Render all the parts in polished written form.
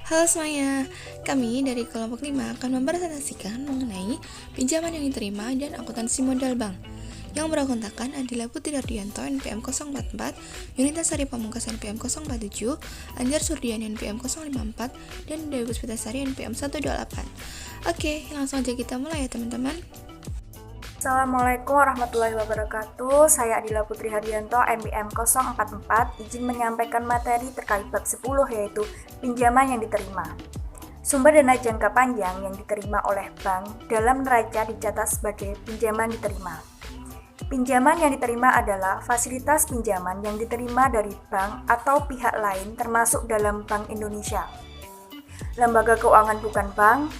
Halo semuanya, kami dari kelompok 5 akan mempresentasikan mengenai pinjaman yang diterima dan akuntansi modal bank. Yang berakutakan adalah Putri Dardianto NPM 044, Yunita Sari Pamungkas NPM 047, Anjar Surdian NPM 054, dan Dewi Puspitasari NPM 128. Oke, langsung aja kita mulai ya teman-teman. Assalamualaikum warahmatullahi wabarakatuh. Saya Adila Putri Hardianto, NPM 044, izin menyampaikan materi terkait bab 10 yaitu pinjaman yang diterima. Sumber dana jangka panjang yang diterima oleh bank dalam neraca dicatat sebagai pinjaman diterima. Pinjaman yang diterima adalah fasilitas pinjaman yang diterima dari bank atau pihak lain termasuk dalam Bank Indonesia, lembaga keuangan bukan bank,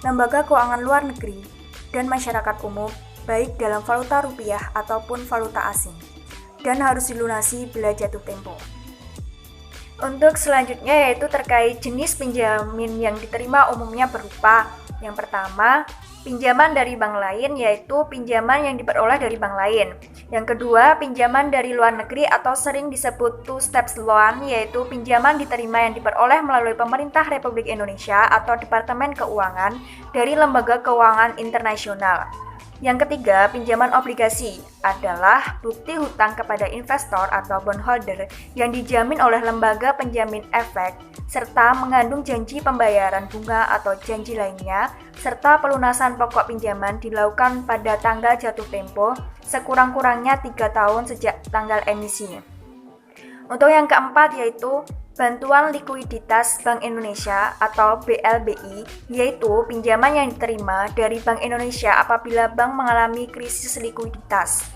lembaga keuangan luar negeri, dan masyarakat umum baik dalam valuta rupiah ataupun valuta asing, dan harus dilunasi bila jatuh tempo. Untuk selanjutnya yaitu terkait jenis pinjaman yang diterima umumnya berupa yang pertama, pinjaman dari bank lain yaitu pinjaman yang diperoleh dari bank lain. Yang kedua, pinjaman dari luar negeri atau sering disebut two steps loan yaitu pinjaman diterima yang diperoleh melalui pemerintah Republik Indonesia atau Departemen Keuangan dari lembaga keuangan internasional. Yang ketiga, pinjaman obligasi adalah bukti hutang kepada investor atau bondholder yang dijamin oleh lembaga penjamin efek serta mengandung janji pembayaran bunga atau janji lainnya serta pelunasan pokok pinjaman dilakukan pada tanggal jatuh tempo sekurang-kurangnya 3 tahun sejak tanggal emisi. Untuk yang keempat yaitu Bantuan Likuiditas Bank Indonesia atau BLBI, yaitu pinjaman yang diterima dari Bank Indonesia apabila bank mengalami krisis likuiditas.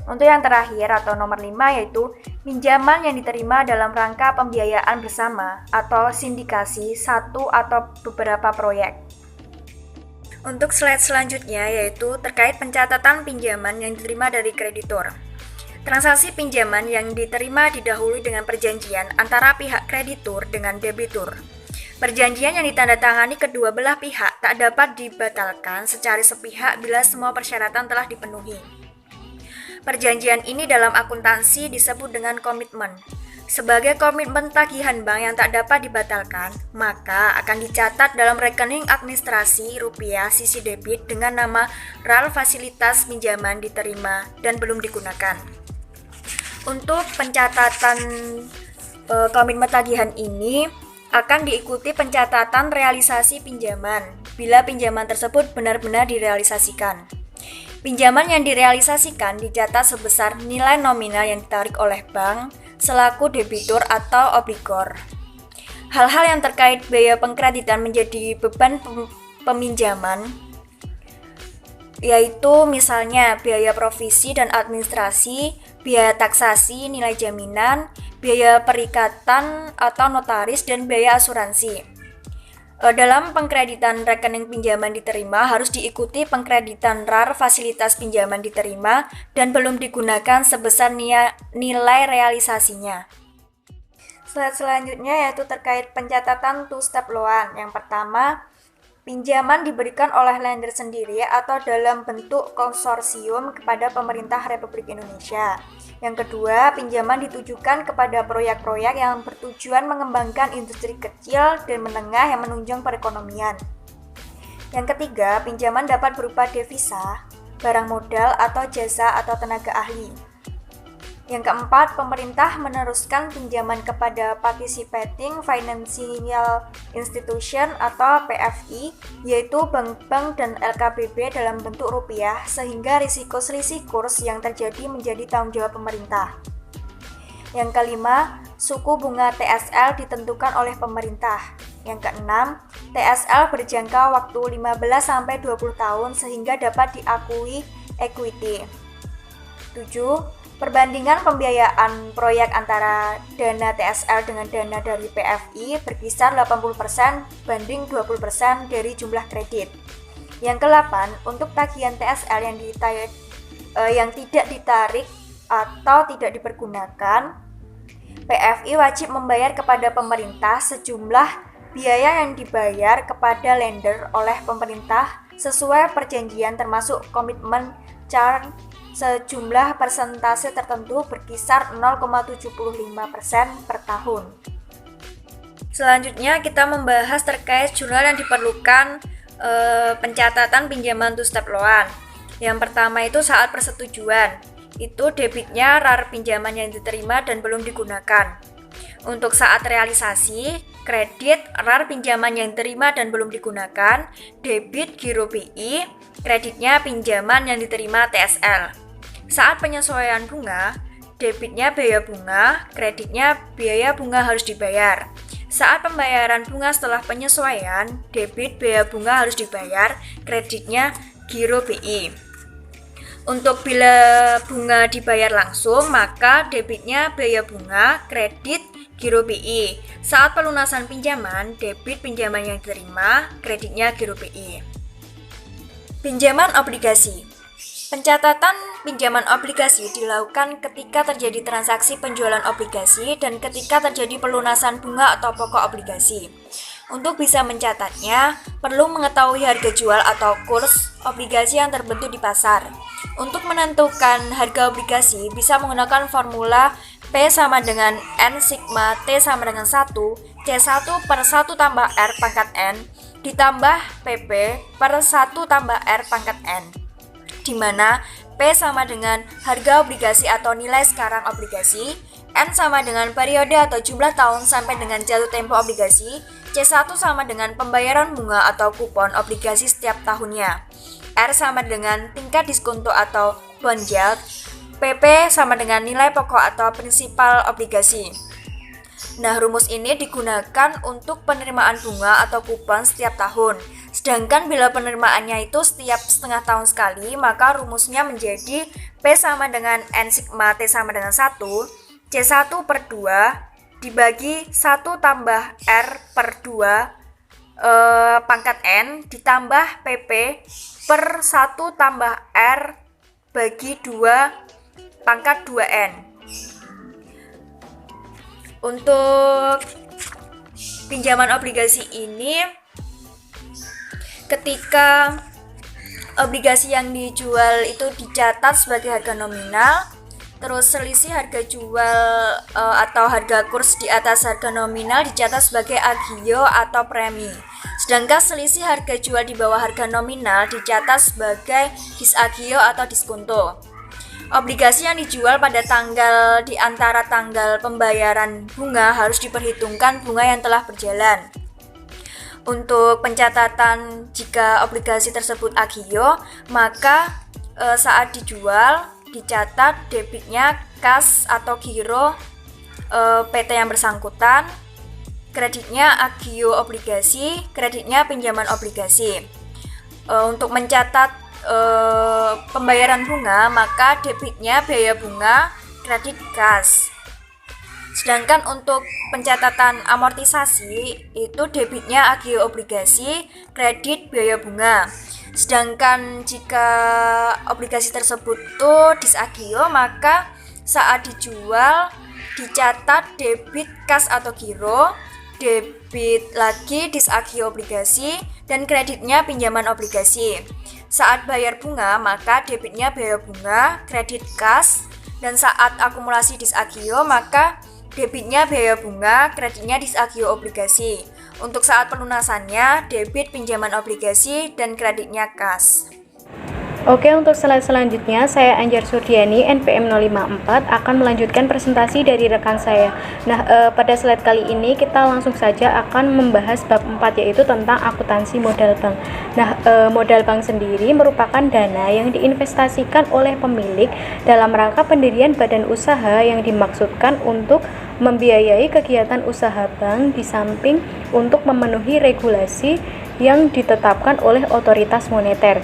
Untuk yang terakhir atau nomor 5 yaitu pinjaman yang diterima dalam rangka pembiayaan bersama atau sindikasi satu atau beberapa proyek. Untuk slide selanjutnya yaitu terkait pencatatan pinjaman yang diterima dari kreditor. Transaksi pinjaman yang diterima didahului dengan perjanjian antara pihak kreditur dengan debitur. Perjanjian yang ditandatangani kedua belah pihak tak dapat dibatalkan secara sepihak bila semua persyaratan telah dipenuhi. Perjanjian ini dalam akuntansi disebut dengan komitmen. Sebagai komitmen tagihan bank yang tak dapat dibatalkan, maka akan dicatat dalam rekening administrasi rupiah sisi debit dengan nama RAL fasilitas pinjaman diterima dan belum digunakan. Untuk pencatatan komitmen tagihan ini akan diikuti pencatatan realisasi pinjaman bila pinjaman tersebut benar-benar direalisasikan. Pinjaman yang direalisasikan dicatat sebesar nilai nominal yang ditarik oleh bank selaku debitur atau obligor. Hal-hal yang terkait biaya pengkreditan menjadi beban peminjaman yaitu misalnya biaya provisi dan administrasi, biaya taksasi, nilai jaminan, biaya perikatan atau notaris, dan biaya asuransi. Dalam pengkreditan rekening pinjaman diterima harus diikuti pengkreditan RAR fasilitas pinjaman diterima dan belum digunakan sebesar nilai realisasinya. Slide selanjutnya yaitu terkait pencatatan two-step loan. Yang pertama, pinjaman diberikan oleh lender sendiri atau dalam bentuk konsorsium kepada pemerintah Republik Indonesia. Yang kedua, pinjaman ditujukan kepada proyek-proyek yang bertujuan mengembangkan industri kecil dan menengah yang menunjang perekonomian. Yang ketiga, pinjaman dapat berupa devisa, barang modal atau jasa atau tenaga ahli. Yang keempat, pemerintah meneruskan pinjaman kepada Participating Financial Institution atau PFI, yaitu bank-bank dan LKBB dalam bentuk rupiah, sehingga risiko selisih kurs yang terjadi menjadi tanggung jawab pemerintah. Yang kelima, suku bunga TSL ditentukan oleh pemerintah. Yang keenam, TSL berjangka waktu 15-20 tahun sehingga dapat diakui equity. 7. Perbandingan pembiayaan proyek antara dana TSL dengan dana dari PFI berkisar 80% banding 20% dari jumlah kredit. Yang ke-8, untuk tagihan TSL yang tidak ditarik atau tidak dipergunakan, PFI wajib membayar kepada pemerintah sejumlah biaya yang dibayar kepada lender oleh pemerintah sesuai perjanjian termasuk komitmen charge sejumlah persentase tertentu berkisar 0,75% per tahun. Selanjutnya kita membahas terkait jurnal yang diperlukan pencatatan pinjaman to step loan. Yang pertama itu saat persetujuan, itu debitnya RAR pinjaman yang diterima dan belum digunakan. Untuk saat realisasi, kredit RAR pinjaman yang diterima dan belum digunakan, debit giro BI, kreditnya pinjaman yang diterima TSL. Saat penyesuaian bunga, debitnya biaya bunga, kreditnya biaya bunga harus dibayar. Saat pembayaran bunga setelah penyesuaian, debit biaya bunga harus dibayar, kreditnya giro BI. Untuk bila bunga dibayar langsung, maka debitnya biaya bunga, kredit giro BI. Saat pelunasan pinjaman, debit pinjaman yang diterima, kreditnya giro BI. Pinjaman obligasi. Pencatatan pinjaman obligasi dilakukan ketika terjadi transaksi penjualan obligasi dan ketika terjadi pelunasan bunga atau pokok obligasi. Untuk bisa mencatatnya, perlu mengetahui harga jual atau kurs obligasi yang terbentuk di pasar. Untuk menentukan harga obligasi, bisa menggunakan formula P sama dengan N sigma T sama dengan 1, C1 per 1 tambah R pangkat N, ditambah PP per 1 tambah R pangkat N, di mana P sama dengan harga obligasi atau nilai sekarang obligasi, N sama dengan periode atau jumlah tahun sampai dengan jatuh tempo obligasi, C1 sama dengan pembayaran bunga atau kupon obligasi setiap tahunnya, R sama dengan tingkat diskonto atau bond yield, PP sama dengan nilai pokok atau prinsipal obligasi. Nah, rumus ini digunakan untuk penerimaan bunga atau kupon setiap tahun. Sedangkan bila penerimaannya itu setiap setengah tahun sekali, maka rumusnya menjadi P sama dengan N sigma T sama dengan 1, C1 per 2 dibagi 1 tambah R per 2 pangkat N ditambah PP per 1 tambah R bagi 2 pangkat 2N. Untuk pinjaman obligasi ini, ketika obligasi yang dijual itu dicatat sebagai harga nominal, terus selisih harga jual atau harga kurs di atas harga nominal dicatat sebagai agio atau premi. Sedangkan selisih harga jual di bawah harga nominal dicatat sebagai disagio atau diskonto. Obligasi yang dijual pada tanggal di antara tanggal pembayaran bunga harus diperhitungkan bunga yang telah berjalan. Untuk pencatatan jika obligasi tersebut agio, maka saat dijual dicatat debitnya kas atau giro PT yang bersangkutan, kreditnya agio obligasi, kreditnya pinjaman obligasi. Untuk mencatat pembayaran bunga, maka debitnya biaya bunga, kredit kas. Sedangkan untuk pencatatan amortisasi itu debitnya agio obligasi, kredit biaya bunga. Sedangkan jika obligasi tersebut itu disagio, maka saat dijual dicatat debit kas atau giro, debit lagi disagio obligasi, dan kreditnya pinjaman obligasi. Saat bayar bunga, maka debitnya biaya bunga, kredit kas, dan saat akumulasi disagio, maka debitnya biaya bunga, kreditnya disagio obligasi. Untuk saat pelunasannya, debit pinjaman obligasi, dan kreditnya kas. Oke, untuk slide selanjutnya, saya Anjar Surdiani, NPM 054, akan melanjutkan presentasi dari rekan saya. Nah, pada slide kali ini kita langsung saja akan membahas bab 4, yaitu tentang akuntansi modal bank. Nah, modal bank sendiri merupakan dana yang diinvestasikan oleh pemilik dalam rangka pendirian badan usaha yang dimaksudkan untuk membiayai kegiatan usaha bank di samping untuk memenuhi regulasi yang ditetapkan oleh otoritas moneter.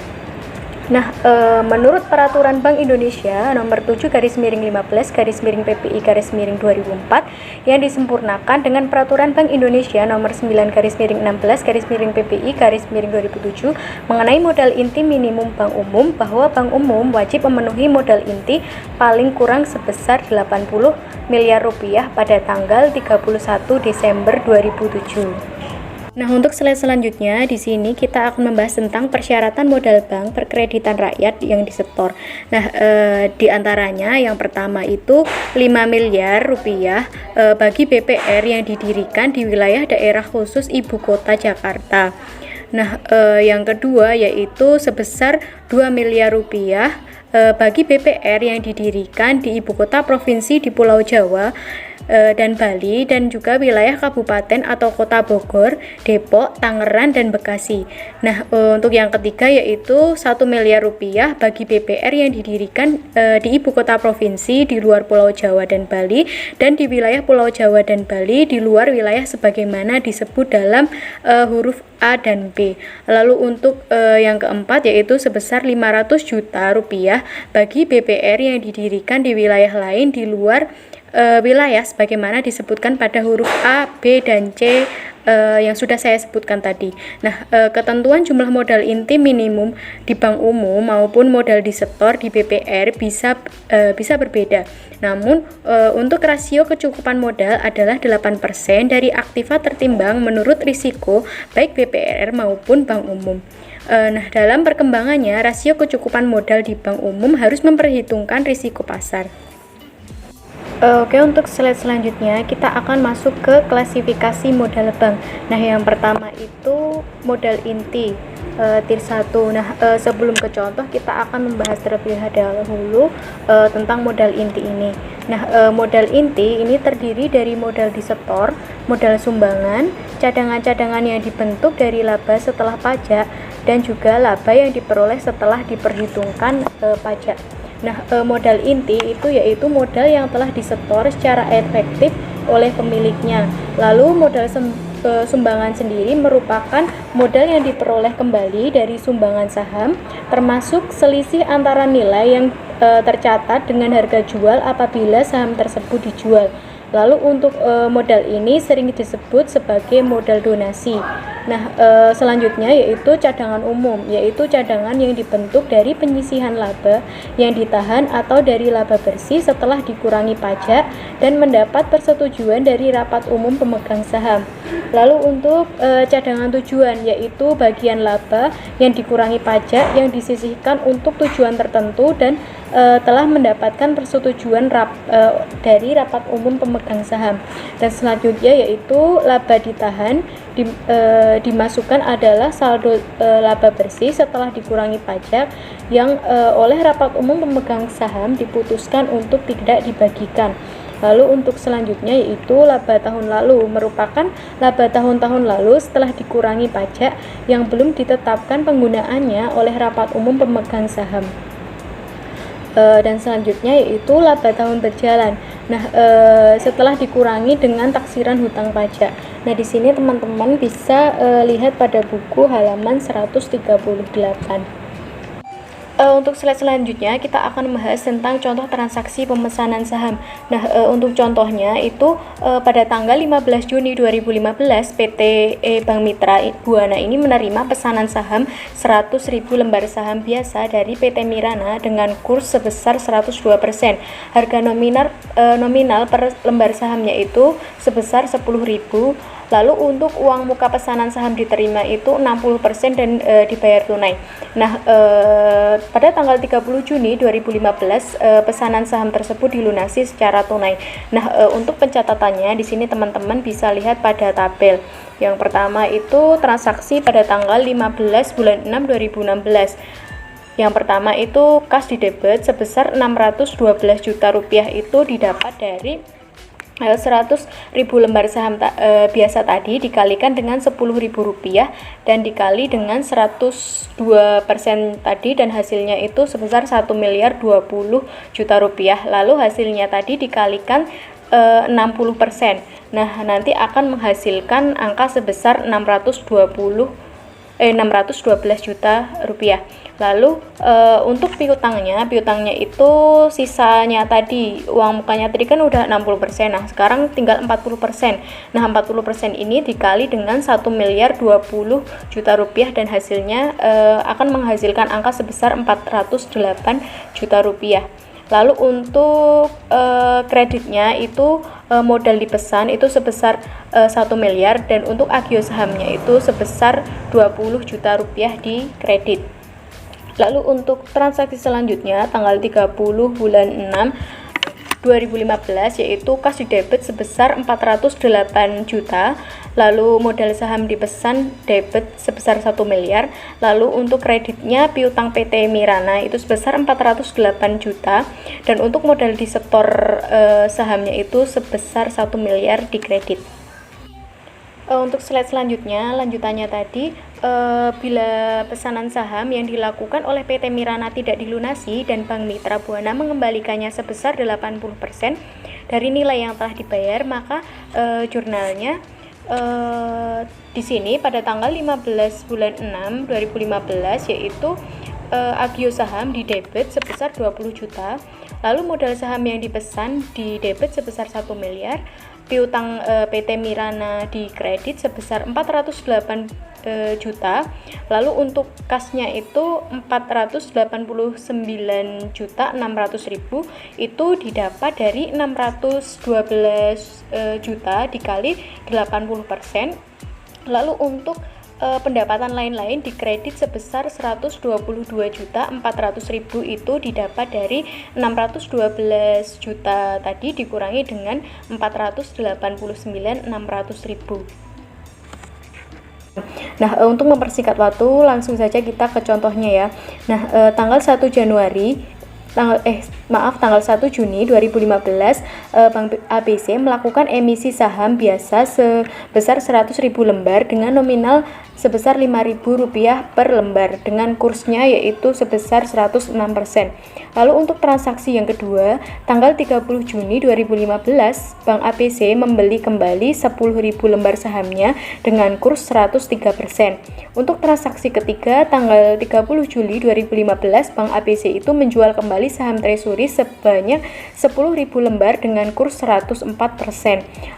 Nah, menurut Peraturan Bank Indonesia nomor 7/15/PPI/2004 yang disempurnakan dengan Peraturan Bank Indonesia nomor 9/16/PPI/2007 mengenai modal inti minimum bank umum, bahwa bank umum wajib memenuhi modal inti paling kurang sebesar 80 miliar rupiah pada tanggal 31 Desember 2007. Nah, untuk slide selanjutnya di sini kita akan membahas tentang persyaratan modal bank perkreditan rakyat yang disetor. Nah, di antaranya yang pertama itu 5 miliar rupiah bagi BPR yang didirikan di wilayah daerah khusus Ibu Kota Jakarta. Nah, yang kedua yaitu sebesar 2 miliar rupiah bagi BPR yang didirikan di Ibu Kota Provinsi di Pulau Jawa dan Bali, dan juga wilayah kabupaten atau kota Bogor, Depok, Tangerang, dan Bekasi. Nah, untuk yang ketiga yaitu 1 miliar rupiah bagi BPR yang didirikan di Ibu Kota Provinsi di luar Pulau Jawa dan Bali, dan di wilayah Pulau Jawa dan Bali di luar wilayah sebagaimana disebut dalam huruf A dan B. Lalu untuk yang keempat yaitu sebesar 500 juta rupiah bagi BPR yang didirikan di wilayah lain di luar wilayah sebagaimana disebutkan pada huruf A, B, dan C yang sudah saya sebutkan tadi. Nah, ketentuan jumlah modal inti minimum di bank umum maupun modal disetor di BPR bisa berbeda. Namun, untuk rasio kecukupan modal adalah 8% dari aktiva tertimbang menurut risiko baik BPR maupun bank umum. Nah, dalam perkembangannya, rasio kecukupan modal di bank umum harus memperhitungkan risiko pasar. Oke, untuk slide selanjutnya kita akan masuk ke klasifikasi modal bank. Nah, yang pertama itu modal inti tier 1. Nah, sebelum ke contoh kita akan membahas terlebih dahulu tentang modal inti ini. Nah, modal inti ini terdiri dari modal disetor, modal sumbangan, cadangan-cadangan yang dibentuk dari laba setelah pajak, dan juga laba yang diperoleh setelah diperhitungkan pajak. Nah, modal inti itu yaitu modal yang telah disetor secara efektif oleh pemiliknya. Lalu modal sumbangan sendiri merupakan modal yang diperoleh kembali dari sumbangan saham, termasuk selisih antara nilai yang tercatat dengan harga jual apabila saham tersebut dijual. Lalu untuk modal ini sering disebut sebagai modal donasi. Nah, selanjutnya yaitu cadangan umum, yaitu cadangan yang dibentuk dari penyisihan laba yang ditahan atau dari laba bersih setelah dikurangi pajak dan mendapat persetujuan dari rapat umum pemegang saham. Lalu untuk cadangan tujuan, yaitu bagian laba yang dikurangi pajak yang disisihkan untuk tujuan tertentu dan telah mendapatkan persetujuan dari rapat umum pemegang saham. Dan selanjutnya yaitu laba ditahan dimasukkan adalah saldo laba bersih setelah dikurangi pajak yang oleh rapat umum pemegang saham diputuskan untuk tidak dibagikan. Lalu untuk selanjutnya yaitu laba tahun lalu, merupakan laba tahun-tahun lalu setelah dikurangi pajak yang belum ditetapkan penggunaannya oleh rapat umum pemegang saham. Dan selanjutnya yaitu laba tahun berjalan. Nah, setelah dikurangi dengan taksiran hutang pajak. Nah, di sini teman-teman bisa lihat pada buku halaman 138. Untuk slide selanjutnya kita akan membahas tentang contoh transaksi pemesanan saham. Nah, untuk contohnya itu pada tanggal 15 Juni 2015 PT Bank Mitra Buana ini menerima pesanan saham 100.000 lembar saham biasa dari PT Mirana dengan kurs sebesar 102%. Harga nominal per lembar sahamnya itu sebesar 10.000. Lalu untuk uang muka pesanan saham diterima itu 60% dan dibayar tunai. Nah, pada tanggal 30 Juni 2015 pesanan saham tersebut dilunasi secara tunai. Nah, untuk pencatatannya di sini teman-teman bisa lihat pada tabel. Yang pertama itu transaksi pada tanggal 15 bulan 6 2016. Yang pertama itu kas di debit sebesar 612 juta rupiah itu didapat dari 100.000 lembar saham biasa tadi dikalikan dengan 10.000 rupiah dan dikali dengan 102% tadi dan hasilnya itu sebesar 1 miliar 20 juta rupiah. Lalu hasilnya tadi dikalikan 60%. Nah, nanti akan menghasilkan angka sebesar 612 juta rupiah. Lalu untuk piutangnya itu sisanya tadi uang mukanya tadi kan udah 60%. Nah, sekarang tinggal 40%. Nah, 40% ini dikali dengan 1 miliar 20 juta rupiah dan hasilnya akan menghasilkan angka sebesar 408 juta rupiah. Lalu untuk kreditnya itu modal dipesan itu sebesar 1 miliar dan untuk agio sahamnya itu sebesar 20 juta rupiah di kredit. Lalu untuk transaksi selanjutnya tanggal 30 bulan 6 2015 yaitu kas di debit sebesar 408 juta, lalu modal saham dipesan debit sebesar 1 miliar, lalu untuk kreditnya piutang PT Mirana itu sebesar 408 juta dan untuk modal di setor sahamnya itu sebesar 1 miliar di kredit. Untuk slide selanjutnya, lanjutannya tadi, bila pesanan saham yang dilakukan oleh PT Mirana tidak dilunasi dan Bank Mitra Buana mengembalikannya sebesar 80% dari nilai yang telah dibayar, maka jurnalnya di sini pada tanggal 15 bulan 6 2015 yaitu agio saham di debit sebesar 20 juta, lalu modal saham yang dipesan di debit sebesar 1 miliar, piutang PT Mirana di kredit sebesar 408 juta, lalu untuk kasnya itu 489 juta 600 ribu itu didapat dari 612 juta dikali 80%. Lalu untuk pendapatan lain-lain di kredit sebesar 122 juta 400 ribu itu didapat dari 612 juta tadi dikurangi dengan 489 600 ribu. Nah, untuk mempersingkat waktu langsung saja kita ke contohnya ya. Nah, tanggal 1 Juni 2015 Bank ABC melakukan emisi saham biasa sebesar 100.000 lembar dengan nominal sebesar Rp5.000 per lembar dengan kursnya yaitu sebesar 106%. Lalu untuk transaksi yang kedua, tanggal 30 Juni 2015 Bank ABC membeli kembali 10.000 lembar sahamnya dengan kurs 103%. Untuk transaksi ketiga, tanggal 30 Juli 2015 Bank ABC itu menjual kembali saham treasury sebanyak 10.000 lembar dengan kurs 104%.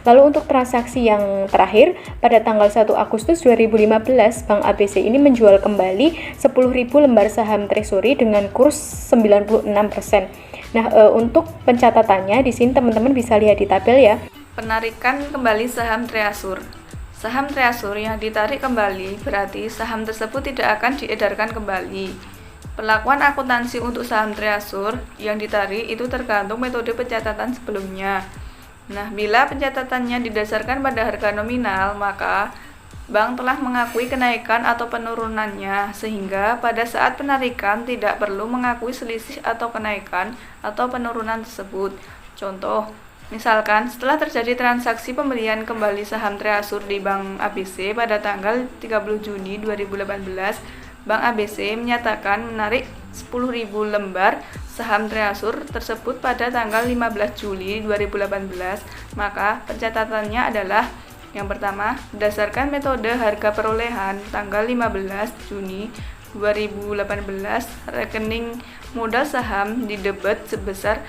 Lalu untuk transaksi yang terakhir, pada tanggal 1 Agustus 2015 Bank ABC ini menjual kembali 10.000 lembar saham treasury dengan kurs 96%. Nah, untuk pencatatannya di sini teman-teman bisa lihat di tabel ya. Penarikan kembali saham Treasure. Saham Treasure yang ditarik kembali berarti saham tersebut tidak akan diedarkan kembali. Perlakuan akuntansi untuk saham Treasure yang ditarik itu tergantung metode pencatatan sebelumnya. Nah, bila pencatatannya didasarkan pada harga nominal, maka bank telah mengakui kenaikan atau penurunannya, sehingga pada saat penarikan tidak perlu mengakui selisih atau kenaikan atau penurunan tersebut. Contoh, misalkan setelah terjadi transaksi pembelian kembali saham Treasure di Bank ABC pada tanggal 30 Juni 2018, Bank ABC menyatakan menarik 10.000 lembar saham Treasure tersebut pada tanggal 15 Juli 2018, maka pencatatannya adalah yang pertama, berdasarkan metode harga perolehan tanggal 15 Juni 2018, rekening modal saham didebet sebesar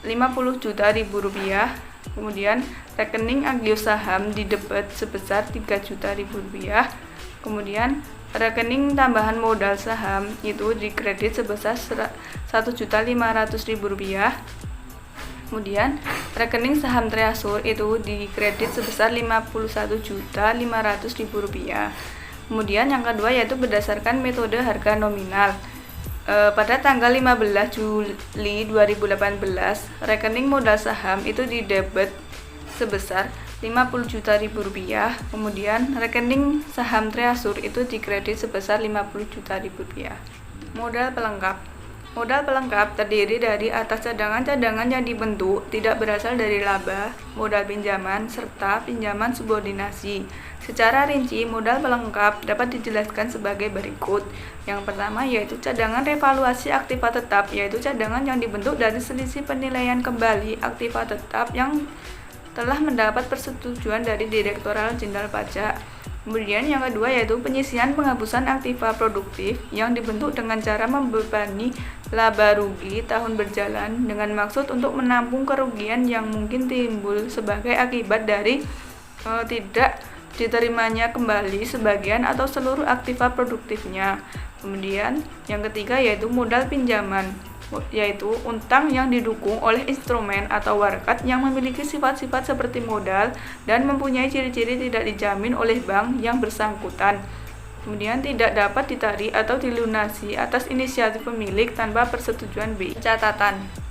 50 juta rupiah, kemudian rekening agio saham didebet sebesar 3 juta rupiah, kemudian rekening tambahan modal saham itu dikredit sebesar 1.500.000 rupiah. Kemudian rekening saham Treasure itu dikredit sebesar 51.500.000 rupiah. Kemudian yang kedua yaitu berdasarkan metode harga nominal. Pada tanggal 15 Juli 2018, rekening modal saham itu didebet sebesar 50 juta rupiah. Kemudian rekening saham Treasure itu dikredit sebesar 50 juta rupiah. Modal pelengkap. Modal pelengkap terdiri dari atas cadangan-cadangan yang dibentuk tidak berasal dari laba, modal pinjaman, serta pinjaman subordinasi. Secara rinci, modal pelengkap dapat dijelaskan sebagai berikut. Yang pertama yaitu cadangan revaluasi aktiva tetap, yaitu cadangan yang dibentuk dari selisih penilaian kembali aktiva tetap yang telah mendapat persetujuan dari Direktorat Jenderal Pajak. Kemudian yang kedua yaitu penyisian penghapusan aktiva produktif yang dibentuk dengan cara membebani laba rugi tahun berjalan dengan maksud untuk menampung kerugian yang mungkin timbul sebagai akibat dari tidak diterimanya kembali sebagian atau seluruh aktiva produktifnya. Kemudian yang ketiga yaitu modal pinjaman. yaitu utang yang didukung oleh instrumen atau warkat yang memiliki sifat-sifat seperti modal dan mempunyai ciri-ciri tidak dijamin oleh bank yang bersangkutan. Kemudian tidak dapat ditarik atau dilunasi atas inisiatif pemilik tanpa persetujuan BI.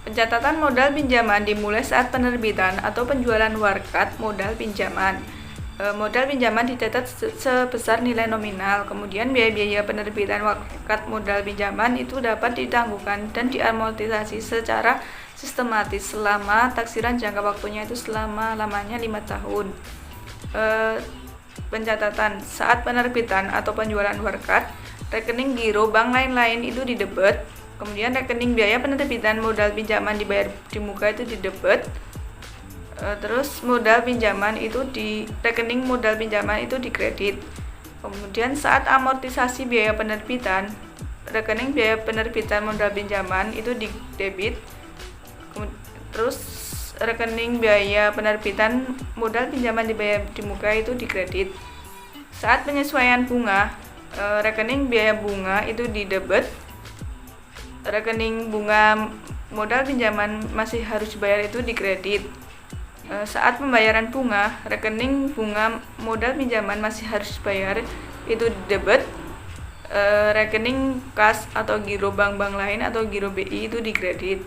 Pencatatan modal pinjaman dimulai saat penerbitan atau penjualan warkat modal pinjaman. Modal pinjaman dicatat sebesar nilai nominal. Kemudian biaya-biaya penerbitan warkat modal pinjaman itu dapat ditangguhkan dan diamortisasi secara sistematis selama taksiran jangka waktunya itu selama-lamanya 5 tahun. Pencatatan saat penerbitan atau penjualan warkat, rekening giro bank lain-lain itu didebet. Kemudian rekening biaya penerbitan modal pinjaman dibayar di muka itu didebet. Terus modal pinjaman itu di rekening modal pinjaman itu dikredit. Kemudian saat amortisasi biaya penerbitan, rekening biaya penerbitan modal pinjaman itu didebit. Terus rekening biaya penerbitan modal pinjaman dibayar di muka itu dikredit. Saat penyesuaian bunga, rekening biaya bunga itu didebet. Rekening bunga modal pinjaman masih harus dibayar itu dikredit. Saat pembayaran bunga, rekening bunga modal pinjaman masih harus dibayar itu didebet. Rekening kas atau giro bank-bank lain atau giro BI itu dikredit.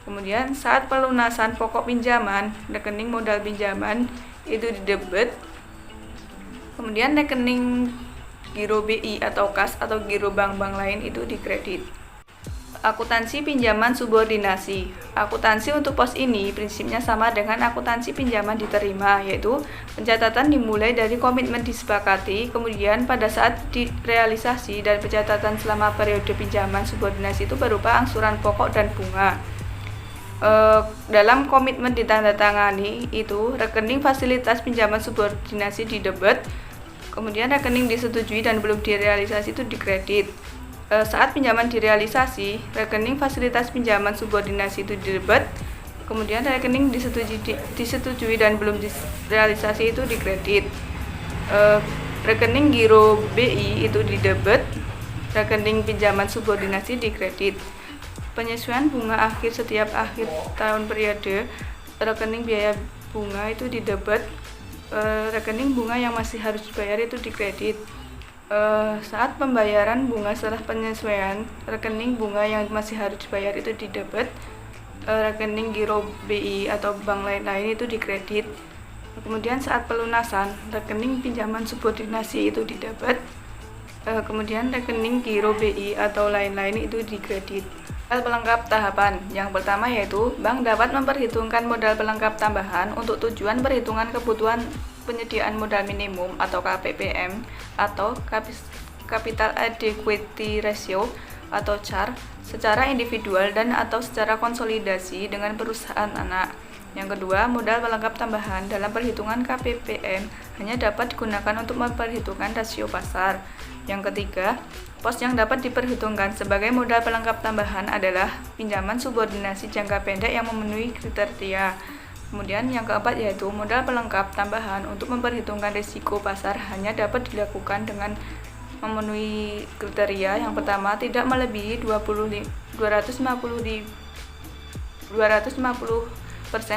Kemudian saat pelunasan pokok pinjaman, rekening modal pinjaman itu didebet. Kemudian rekening giro BI atau kas atau giro bank-bank lain itu dikredit. Akuntansi pinjaman subordinasi. Akuntansi untuk pos ini prinsipnya sama dengan akuntansi pinjaman diterima, yaitu pencatatan dimulai dari komitmen disepakati, kemudian pada saat direalisasi dan pencatatan selama periode pinjaman subordinasi itu berupa angsuran pokok dan bunga. Dalam komitmen ditandatangani itu rekening fasilitas pinjaman subordinasi didebet, kemudian rekening disetujui dan belum direalisasi itu dikredit. Saat pinjaman direalisasi, rekening fasilitas pinjaman subordinasi itu didebet, kemudian rekening disetujui dan belum direalisasi itu dikredit. Rekening giro BI itu didebet, rekening pinjaman subordinasi dikredit. Penyesuaian bunga akhir setiap akhir tahun periode, rekening biaya bunga itu didebet, rekening bunga yang masih harus dibayar itu dikredit. Saat pembayaran bunga setelah penyesuaian, rekening bunga yang masih harus dibayar itu didebet, rekening giro BI atau bank lain-lain itu dikredit. Kemudian saat pelunasan, rekening pinjaman subordinasi itu didebet, kemudian rekening giro BI atau lain-lain itu dikredit. Modal pelengkap tahapan. Yang pertama yaitu bank dapat memperhitungkan modal pelengkap tambahan untuk tujuan perhitungan kebutuhan penyediaan modal minimum atau KPPM atau Capital Adequacy Ratio atau CAR secara individual dan atau secara konsolidasi dengan perusahaan anak. Yang kedua, modal pelengkap tambahan dalam perhitungan KPPM hanya dapat digunakan untuk memperhitungkan rasio pasar. Yang ketiga, pos yang dapat diperhitungkan sebagai modal pelengkap tambahan adalah pinjaman subordinasi jangka pendek yang memenuhi kriteria. Kemudian yang keempat yaitu modal pelengkap tambahan untuk memperhitungkan risiko pasar hanya dapat dilakukan dengan memenuhi kriteria. Yang pertama, tidak melebihi 250%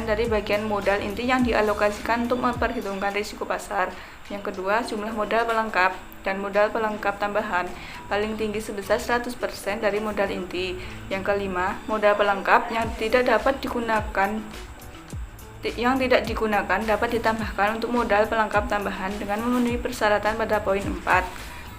dari bagian modal inti yang dialokasikan untuk memperhitungkan risiko pasar. Yang kedua, jumlah modal pelengkap dan modal pelengkap tambahan paling tinggi sebesar 100% dari modal inti. Yang kelima, modal pelengkap yang tidak digunakan dapat ditambahkan untuk modal pelengkap tambahan dengan memenuhi persyaratan pada poin 4.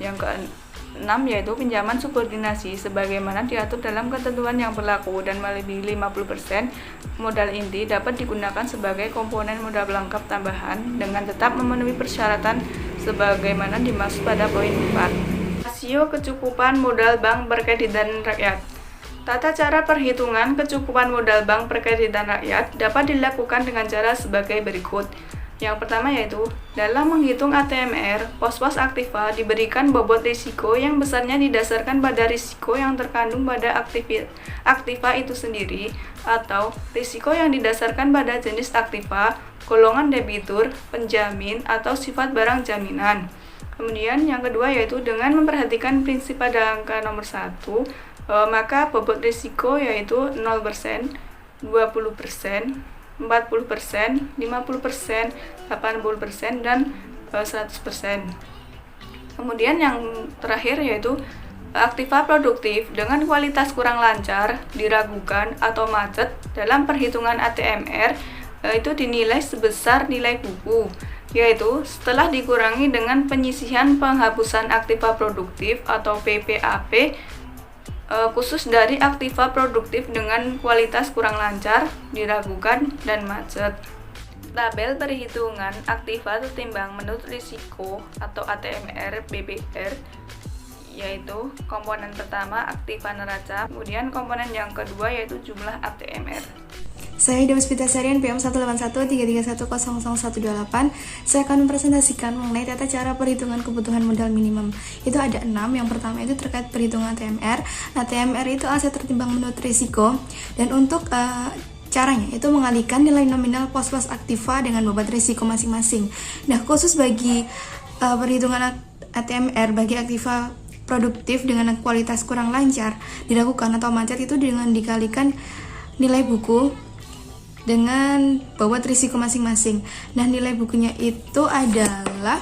Yang keenam yaitu pinjaman subordinasi sebagaimana diatur dalam ketentuan yang berlaku dan melebihi 50% modal inti dapat digunakan sebagai komponen modal pelengkap tambahan dengan tetap memenuhi persyaratan sebagaimana dimaksud pada poin 4. Rasio kecukupan modal bank perkreditan rakyat. Tata cara perhitungan kecukupan modal bank perkreditan rakyat dapat dilakukan dengan cara sebagai berikut. Yang pertama yaitu, dalam menghitung ATMR, pos-pos aktiva diberikan bobot risiko yang besarnya didasarkan pada risiko yang terkandung pada aktiva itu sendiri, atau risiko yang didasarkan pada jenis aktiva, golongan debitur, penjamin, atau sifat barang jaminan. Kemudian yang kedua yaitu dengan memperhatikan prinsip pada angka nomor 1, maka bobot risiko yaitu 0%, 20%, 40%, 50%, 80%, dan 100%. Kemudian yang terakhir yaitu aktiva produktif dengan kualitas kurang lancar, diragukan, atau macet dalam perhitungan ATMR itu dinilai sebesar nilai buku, yaitu setelah dikurangi dengan penyisihan penghapusan aktiva produktif atau PPAP khusus dari aktiva produktif dengan kualitas kurang lancar, diragukan, dan macet. Tabel perhitungan aktiva tertimbang menurut risiko atau ATMR BPR, yaitu komponen pertama aktiva neraca, kemudian komponen yang kedua yaitu jumlah ATMR. Saya Demes Pitasari NPM 18133100128. Saya akan mempresentasikan mengenai tata cara perhitungan kebutuhan modal minimum. Itu ada 6. Yang pertama itu terkait perhitungan ATMR. Nah, ATMR itu aset tertimbang menurut risiko, dan untuk caranya itu mengalihkan nilai nominal pos-pos aktiva dengan bobot risiko masing-masing. Nah, khusus bagi perhitungan ATMR bagi aktiva produktif dengan kualitas kurang lancar, diragukan, atau macet itu dengan dikalikan nilai buku dengan bobot risiko masing-masing. Nah, nilai bukunya itu adalah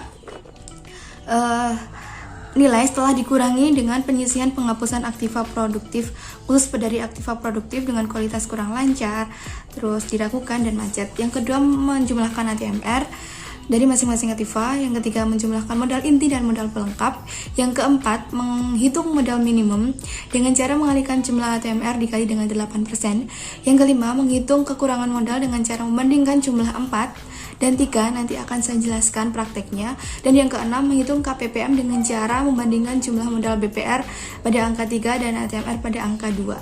nilai setelah dikurangi dengan penyisihan penghapusan aktiva produktif khusus dari aktiva produktif dengan kualitas kurang lancar, terus diragukan, dan macet. Yang kedua, menjumlahkan ATMR dari masing-masing aktiva. Yang ketiga, menjumlahkan modal inti dan modal pelengkap. Yang keempat, menghitung modal minimum dengan cara mengalihkan jumlah ATMR dikali dengan 8%. Yang kelima, menghitung kekurangan modal dengan cara membandingkan jumlah 4 dan 3, nanti akan saya jelaskan prakteknya. Dan yang keenam, menghitung KPPM dengan cara membandingkan jumlah modal BPR pada angka 3 dan ATMR pada angka 2.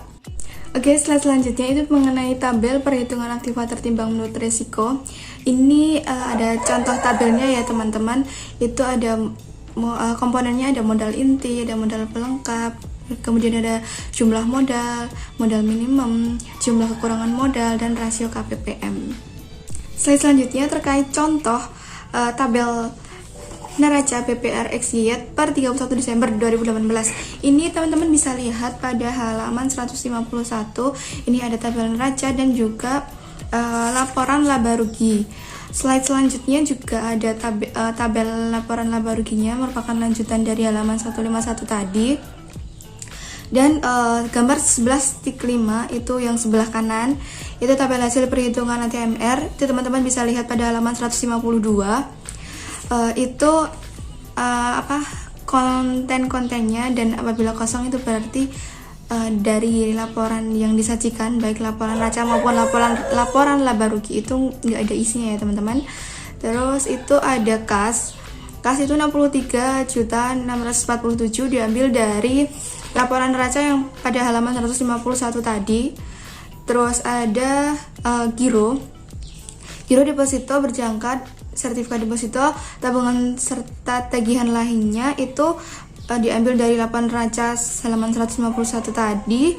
Oke, slide selanjutnya itu mengenai tabel perhitungan aktiva tertimbang menurut risiko. Ini ada contoh tabelnya ya teman-teman. Itu ada komponennya, ada modal inti, ada modal pelengkap, kemudian ada jumlah modal, modal minimum, jumlah kekurangan modal, dan rasio KPPM. Slide selanjutnya terkait contoh tabel neraca BPR XYZ per 31 Desember 2018. Ini teman-teman bisa lihat pada halaman 151. Ini ada tabel neraca dan juga laporan laba rugi. Slide selanjutnya juga ada tabel laporan laba ruginya, merupakan lanjutan dari halaman 151 tadi. Dan gambar 11.5 itu yang sebelah kanan, itu tabel hasil perhitungan ATMR. Itu teman-teman bisa lihat pada halaman 152. Itu konten-kontennya, dan apabila kosong itu berarti dari laporan yang disajikan, baik laporan neraca maupun laporan laba rugi, itu nggak ada isinya ya teman-teman. Terus itu ada kas itu 63.647 diambil dari laporan neraca yang pada halaman 151 tadi. Terus ada giro deposito berjangka, sertifikat deposito, tabungan serta tagihan lainnya itu diambil dari laporan neraca halaman 151 tadi,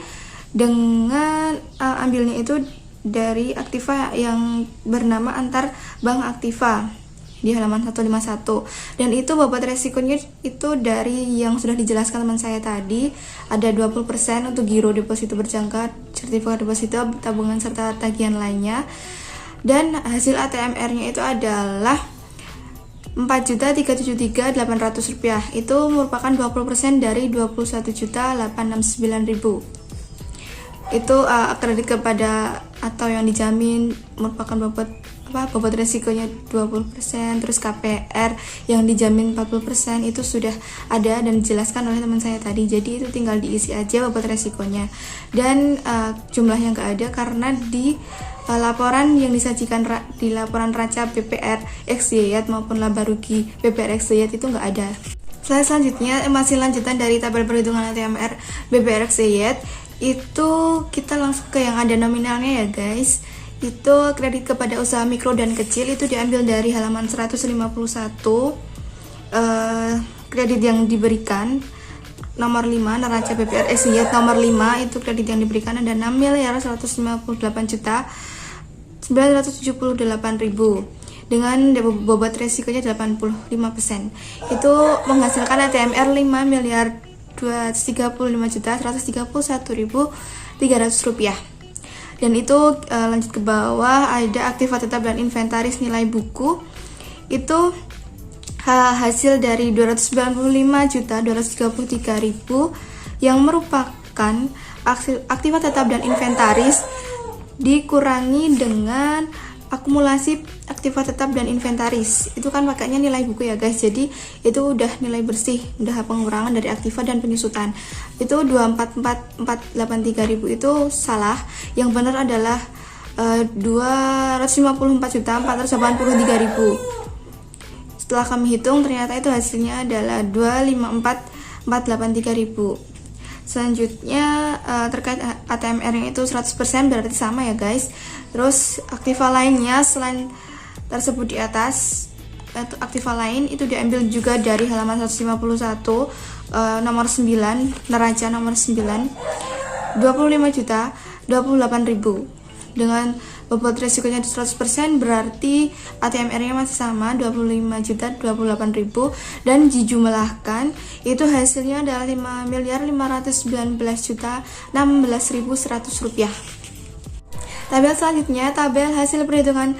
dengan ambilnya itu dari aktiva yang bernama antar bank aktiva di halaman 151. Dan itu bobot resikonya itu dari yang sudah dijelaskan teman saya tadi, ada 20% untuk giro deposito berjangka, sertifikat deposito, tabungan serta tagihan lainnya. Dan hasil ATMR-nya itu adalah Rp4.373.800. Itu merupakan 20% dari Rp21.869.000. Itu kredit kepada atau yang dijamin merupakan bobot resikonya 20%, terus KPR yang dijamin 40% itu sudah ada dan dijelaskan oleh teman saya tadi. Jadi itu tinggal diisi aja bobot resikonya. Dan jumlahnya nggak ada karena di laporan yang disajikan di laporan neraca BPR XYZ maupun laba rugi BPR XYZ itu nggak ada. Selanjutnya masih lanjutan dari tabel perhitungan ATMR BPR XYZ. Itu kita langsung ke yang ada nominalnya ya guys. Itu kredit kepada usaha mikro dan kecil itu diambil dari halaman 151. Kredit yang diberikan nomor 5 neraca BPR XYZ nomor 5 itu kredit yang diberikan ada 6.158.978.000 dengan bobot resikonya 85%. Itu menghasilkan ATMR 5 miliar Rp235.131.300. Dan itu lanjut ke bawah ada aktiva tetap dan inventaris nilai buku. Itu hasil dari 295.233.000 yang merupakan aktiva tetap dan inventaris dikurangi dengan akumulasi aktiva tetap dan inventaris. Itu kan pakainya nilai buku ya guys, jadi itu udah nilai bersih, udah pengurangan dari aktiva dan penyusutan. Itu 244.483.000 itu salah, yang benar adalah 254.483.000. Setelah kami hitung ternyata itu hasilnya adalah 254.483.000. Selanjutnya terkait ATMR-nya itu 100% berarti sama ya guys. Terus aktiva lainnya selain tersebut di atas, aktiva lain itu diambil juga dari halaman 151 nomor 9, neraca nomor 9, 25.028.000. Dengan bobot resikonya 100% berarti ATMR-nya masih sama 25.028.000, dan dijumlahkan itu hasilnya adalah 5.519.016.100 rupiah. Tabel selanjutnya tabel hasil perhitungan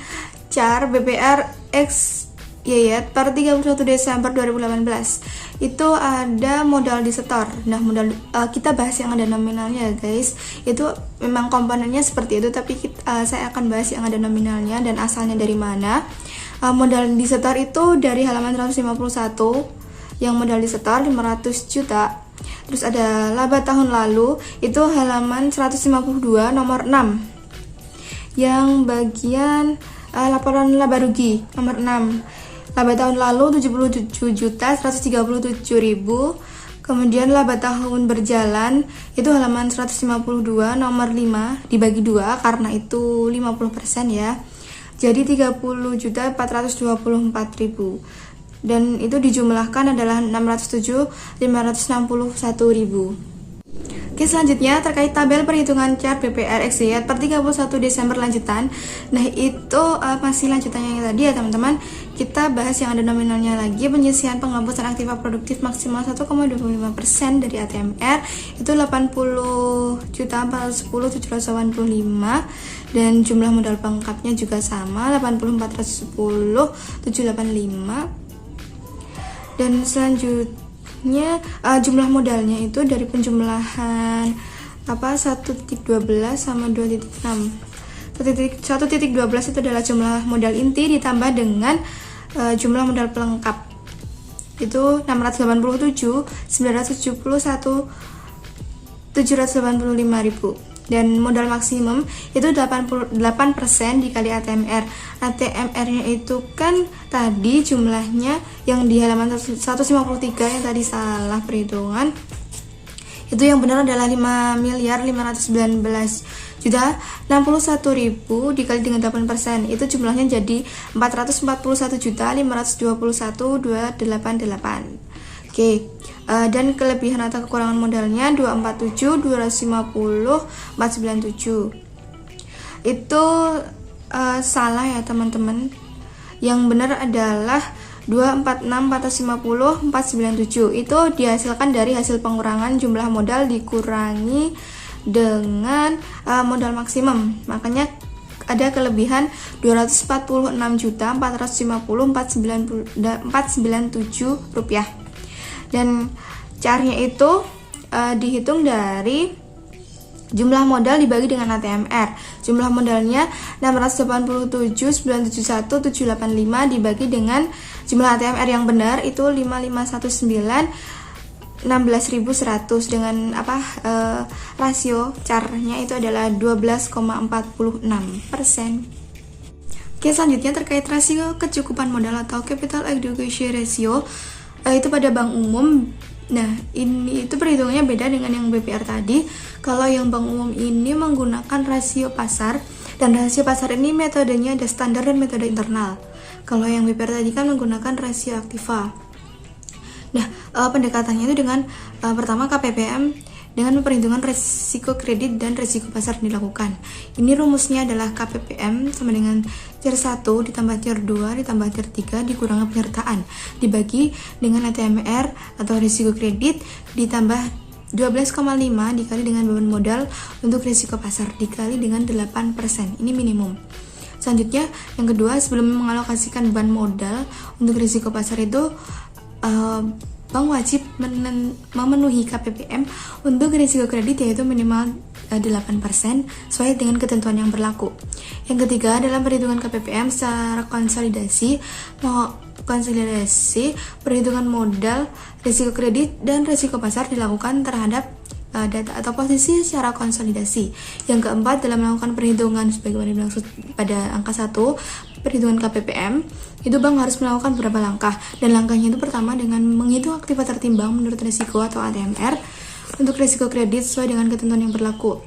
CAR BPR X YY per 31 Desember 2018. Itu ada modal disetor. Nah, modal kita bahas yang ada nominalnya ya guys. Itu memang komponennya seperti itu, tapi saya akan bahas yang ada nominalnya dan asalnya dari mana. Modal disetor itu dari halaman 151 yang modal disetor 500 juta. Terus ada laba tahun lalu itu halaman 152 nomor 6. Yang bagian laporan laba rugi nomor 6. Laba tahun lalu 77.137.000. Kemudian laba tahun berjalan itu halaman 152 nomor 5 dibagi 2 karena itu 50% ya. Jadi 30.424.000. Dan itu dijumlahkan adalah 607.561.000. Oke, selanjutnya terkait tabel perhitungan CAR BPR XY per 31 Desember lanjutan. Nah, itu masih lanjutannya yang tadi ya teman-teman. Kita bahas yang ada nominalnya lagi. Penyisihan penghapusan aktiva produktif maksimal 1,25% dari ATMR itu 80.410.785, dan jumlah modal lengkapnya juga sama 80.410.785. Dan selanjutnya jumlah modalnya itu dari penjumlahan 1.12 sama 2.6. 1.12 itu adalah jumlah modal inti ditambah dengan jumlah modal pelengkap itu 687.971.785.000, dan modal maksimum itu 88% dikali ATMR. ATMR-nya itu kan tadi jumlahnya yang di halaman 153 yang tadi salah perhitungan. Itu yang benar adalah 5.519.061.000 dikali dengan 8%. Itu jumlahnya jadi 441.521.288. Oke. Dan kelebihan atau kekurangan modalnya 247, 250, 497. Itu salah ya teman-teman. Yang benar adalah 246, 450, 497. Itu dihasilkan dari hasil pengurangan jumlah modal dikurangi dengan modal maksimum. Makanya ada kelebihan 246.450.497 rupiah. Dan caranya itu dihitung dari jumlah modal dibagi dengan ATMR. Jumlah modalnya 687.971.785 dibagi dengan jumlah ATMR yang benar itu 5.519.16.100 dengan rasio caranya itu adalah 12,46%. Oke, selanjutnya terkait rasio kecukupan modal atau capital adequacy ratio itu pada bank umum. Nah, ini itu perhitungannya beda dengan yang BPR tadi. Kalau yang bank umum ini menggunakan rasio pasar, dan rasio pasar ini metodenya ada standar dan metode internal. Kalau yang BPR tadi kan menggunakan rasio aktiva. Nah, pendekatannya itu dengan pertama KPPM dengan perhitungan resiko kredit dan resiko pasar dilakukan. Ini rumusnya adalah KPPM sama dengan tier 1 ditambah tier 2 ditambah tier 3 dikurangi penyertaan dibagi dengan ATMR atau risiko kredit ditambah 12,5 dikali dengan beban modal untuk risiko pasar dikali dengan 8%. Ini minimum. Selanjutnya, yang kedua, sebelum mengalokasikan beban modal untuk risiko pasar itu bank wajib memenuhi KPPM untuk risiko kredit yaitu minimal 8% sesuai dengan ketentuan yang berlaku. Yang ketiga, dalam perhitungan KPPM secara konsolidasi perhitungan modal, risiko kredit, dan risiko pasar dilakukan terhadap data atau posisi secara konsolidasi. Yang keempat, dalam melakukan perhitungan sebagaimana dimaksud pada angka 1, perhitungan KPPM, itu bank harus melakukan beberapa langkah. Dan langkahnya itu pertama dengan menghitung aktiva tertimbang menurut risiko atau ATMR untuk risiko kredit sesuai dengan ketentuan yang berlaku.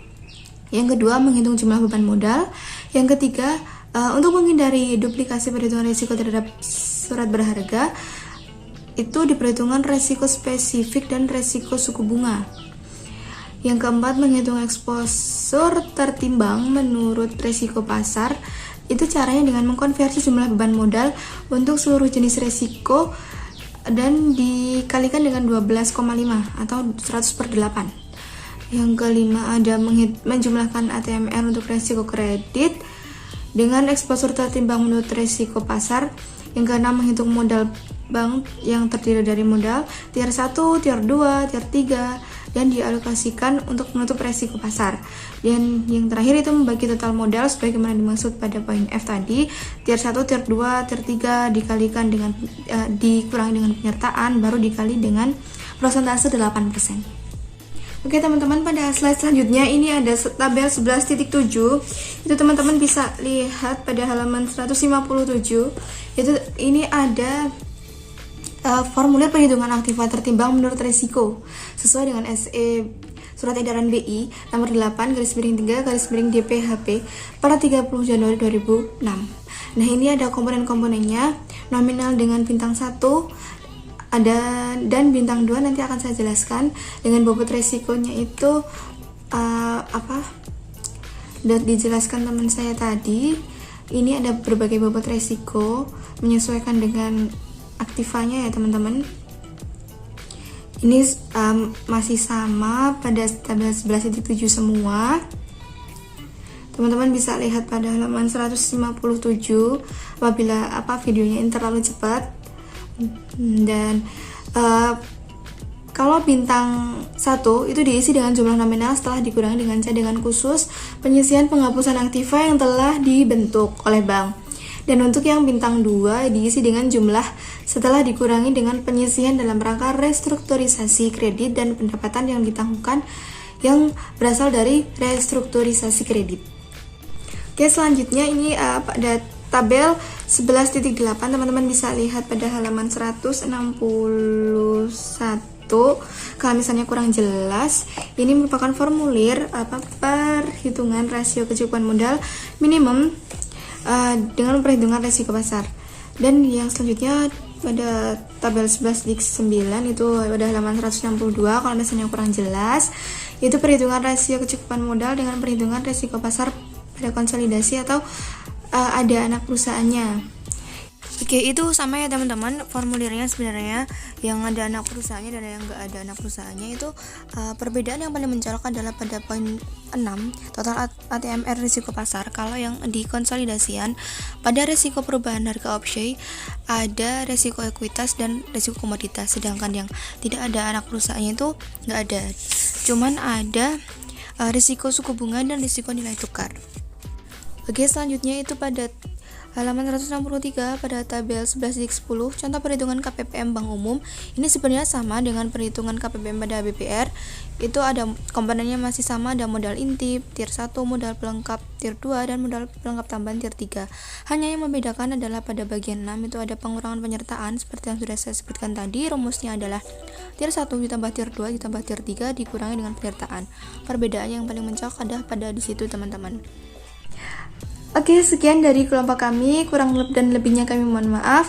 Yang kedua, menghitung jumlah beban modal. Yang ketiga, untuk menghindari duplikasi perhitungan risiko terhadap surat berharga, itu diperhitungkan risiko spesifik dan risiko suku bunga. Yang keempat, menghitung eksposur tertimbang menurut risiko pasar. Itu caranya dengan mengkonversi jumlah beban modal untuk seluruh jenis risiko dan dikalikan dengan 12,5 atau 100/8. Yang kelima, ada menjumlahkan ATMR untuk risiko kredit dengan eksposur tertimbang menurut risiko pasar. Yang keenam, menghitung modal bank yang terdiri dari modal tier 1, tier 2, tier 3 dan dialokasikan untuk menutup resiko pasar. Dan yang terakhir itu membagi total modal sebagaimana dimaksud pada poin F tadi, tier 1, tier 2, tier 3 dikalikan dengan dikurangi dengan penyertaan baru dikali dengan persentase 8%. Oke teman-teman, pada slide selanjutnya ini ada tabel 11.7. Itu teman-teman bisa lihat pada halaman 157. Ini ada formulir perhitungan aktiva tertimbang menurut risiko sesuai dengan SE Surat Edaran BI nomor 8/3/DPHP pada 30 Januari 2006. Nah, ini ada komponen-komponennya, nominal dengan bintang 1 ada dan bintang 2 nanti akan saya jelaskan. Dengan bobot resikonya itu udah dijelaskan teman saya tadi. Ini ada berbagai bobot resiko menyesuaikan dengan aktivanya ya teman-teman. Ini masih sama pada tabel 11.7 semua. Teman-teman bisa lihat pada halaman 157 apabila videonya ini terlalu cepat. Dan kalau bintang 1 itu diisi dengan jumlah nominal setelah dikurangi dengan cadangan khusus penyisihan penghapusan aktiva yang telah dibentuk oleh bank. Dan untuk yang bintang 2 diisi dengan jumlah setelah dikurangi dengan penyisihan dalam rangka restrukturisasi kredit dan pendapatan yang ditangguhkan yang berasal dari restrukturisasi kredit. Oke, selanjutnya ini pada tabel 11.8 teman-teman bisa lihat pada halaman 161. Kalau misalnya kurang jelas, ini merupakan formulir perhitungan rasio kecukupan modal minimum dengan perhitungan risiko pasar. Dan yang selanjutnya pada tabel 11.9 itu pada halaman 162. Kalau misalnya kurang jelas, itu perhitungan rasio kecukupan modal dengan perhitungan risiko pasar pada konsolidasi atau ada anak perusahaannya. Oke, itu sama ya teman-teman formulirnya sebenarnya. Yang ada anak perusahaannya dan yang nggak ada anak perusahaannya itu perbedaan yang paling mencolok adalah pada poin 6 total ATMR risiko pasar. Kalau yang di konsolidasian pada risiko perubahan harga opsi ada risiko ekuitas dan risiko komoditas, sedangkan yang tidak ada anak perusahaannya itu nggak ada, cuman ada risiko suku bunga dan risiko nilai tukar. Oke, selanjutnya itu pada halaman 163 pada tabel 11.10 contoh perhitungan KPPM Bank Umum. Ini sebenarnya sama dengan perhitungan KPPM pada BPR. Itu ada komponennya masih sama, ada modal inti tier 1, modal pelengkap tier 2 dan modal pelengkap tambahan tier 3. Hanya yang membedakan adalah pada bagian 6 itu ada pengurangan penyertaan seperti yang sudah saya sebutkan tadi. Rumusnya adalah tier 1 ditambah tier 2 ditambah tier 3 dikurangi dengan penyertaan. Perbedaan yang paling mencolok ada pada di situ teman-teman. Oke, Oke, sekian dari kelompok kami, kurang dan lebihnya kami mohon maaf.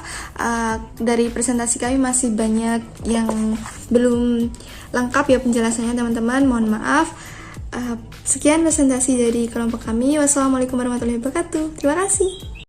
Dari presentasi kami masih banyak yang belum lengkap ya penjelasannya teman-teman, mohon maaf. Sekian presentasi dari kelompok kami. Wassalamualaikum warahmatullahi wabarakatuh. Terima kasih.